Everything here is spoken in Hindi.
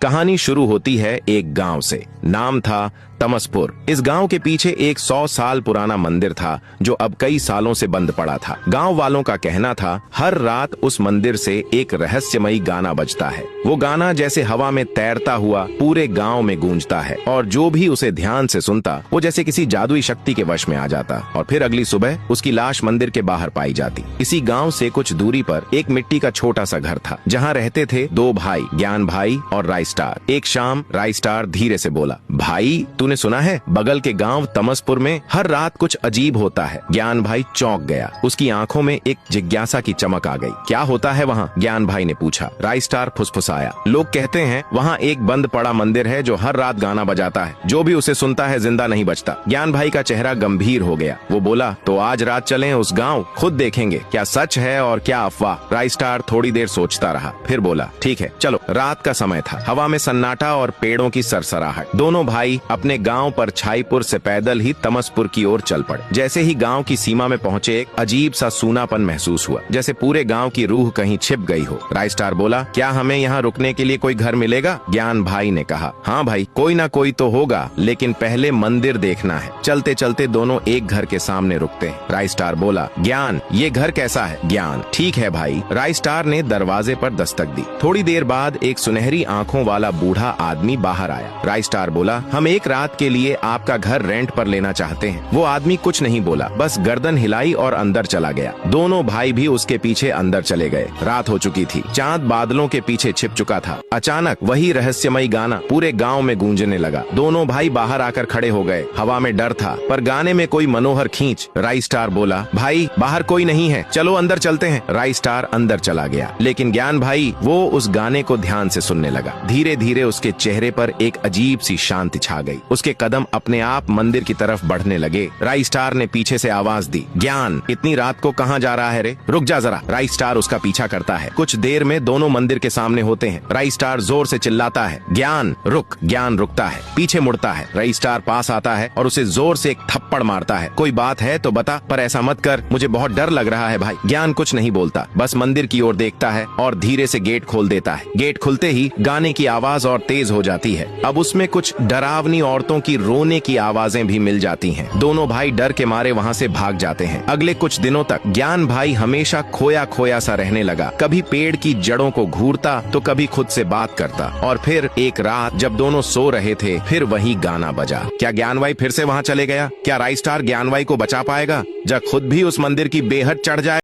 कहानी शुरू होती है एक गांव से। नाम था तमसपुर। इस गांव के पीछे एक 100 साल पुराना मंदिर था जो अब कई सालों से बंद पड़ा था। गांव वालों का कहना था हर रात उस मंदिर से एक रहस्यमयी गाना बजता है। वो गाना जैसे हवा में तैरता हुआ पूरे गांव में गूंजता है और जो भी उसे ध्यान से सुनता वो जैसे किसी जादुई शक्ति के वश में आ जाता और फिर अगली सुबह उसकी लाश मंदिर के बाहर पाई जाती। इसी गाँव से कुछ दूरी पर एक मिट्टी का छोटा सा घर था जहाँ रहते थे दो भाई, ज्ञान भाई और राइस्टार। एक शाम राइस्टार धीरे से बोला, भाई तूने सुना है बगल के गांव तमसपुर में हर रात कुछ अजीब होता है। ज्ञान भाई चौंक गया। उसकी आंखों में एक जिज्ञासा की चमक आ गई। क्या होता है वहाँ? ज्ञान भाई ने पूछा। राइस्टार फुसफुसाया, लोग कहते हैं वहाँ एक बंद पड़ा मंदिर है जो हर रात गाना बजाता है। जो भी उसे सुनता है जिंदा नहीं बचता। ज्ञान भाई का चेहरा गंभीर हो गया। वो बोला, तो आज रात चलें उस गाँव, खुद देखेंगे क्या सच है और क्या अफवाह। राइस्टार थोड़ी देर सोचता रहा, फिर बोला, ठीक है चलो। रात का समय था। हवा में सन्नाटा और पेड़ों की सरसराहट। दोनों भाई अपने गांव पर छाईपुर से पैदल ही तमसपुर की ओर चल पड़े। जैसे ही गांव की सीमा में पहुंचे एक अजीब सा सूनापन महसूस हुआ, जैसे पूरे गांव की रूह कहीं छिप गई हो। राइस्टार बोला, क्या हमें यहाँ रुकने के लिए कोई घर मिलेगा? ज्ञान भाई ने कहा, हाँ भाई, कोई ना कोई तो होगा, लेकिन पहले मंदिर देखना है। चलते चलते दोनों एक घर के सामने रुकते हैं। राइस्टार बोला, ज्ञान ये घर कैसा है? ज्ञान, ठीक है भाई। राइस्टार ने दरवाजे पर दस्तक दी। थोड़ी देर बाद एक सुनहरी आंखों वाला बूढ़ा आदमी बाहर आया। राइस्टार बोला, हम एक रात के लिए आपका घर रेंट पर लेना चाहते हैं। वो आदमी कुछ नहीं बोला, बस गर्दन हिलाई और अंदर चला गया। दोनों भाई भी उसके पीछे अंदर चले गए। रात हो चुकी थी। चांद बादलों के पीछे छिप चुका था। अचानक वही रहस्यमयी गाना पूरे गांव में गूंजने लगा। दोनों भाई बाहर आकर खड़े हो गए। हवा में डर था पर गाने में कोई मनोहर खींच। राइस्टार बोला, भाई बाहर कोई नहीं है, चलो अंदर चलते हैं। राइस्टार अंदर चला गया, लेकिन ज्ञान भाई वो उस गाने को ध्यान से सुनने लगा। धीरे धीरे उसके चेहरे पर एक अजीब सी शांति छा गई। उसके कदम अपने आप मंदिर की तरफ बढ़ने लगे। राइस्टार ने पीछे से आवाज दी, ज्ञान इतनी रात को कहाँ जा रहा है रे? रुक जा जरा। राइस्टार उसका पीछा करता है। कुछ देर में दोनों मंदिर के सामने होते हैं। राइस्टार जोर से चिल्लाता है, ज्ञान रुक। ज्ञान रुकता है, पीछे मुड़ता है। राइस्टार पास आता है और उसे जोर से एक थप्पड़ मारता है। कोई बात है तो बता, पर ऐसा मत कर, मुझे बहुत डर लग रहा है भाई। ज्ञान कुछ नहीं बोलता, बस मंदिर की ओर देखता है और धीरे से गेट खोल देता है। गेट खुलते ही गाने की आवाज और तेज हो जाती है। अब उसमें कुछ डरावनी औरतों की रोने की आवाजें भी मिल जाती हैं। दोनों भाई डर के मारे वहां से भाग जाते हैं। अगले कुछ दिनों तक ज्ञान भाई हमेशा खोया खोया सा रहने लगा। कभी पेड़ की जड़ों को घूरता तो कभी खुद से बात करता। और फिर एक रात जब दोनों सो रहे थे, फिर वही गाना बजा। क्या ज्ञान भाई फिर से वहां चले गया? क्या राइस्टार ज्ञान भाई को बचा पाएगा? जब खुद भी उस मंदिर की बेहद चढ़ जाए?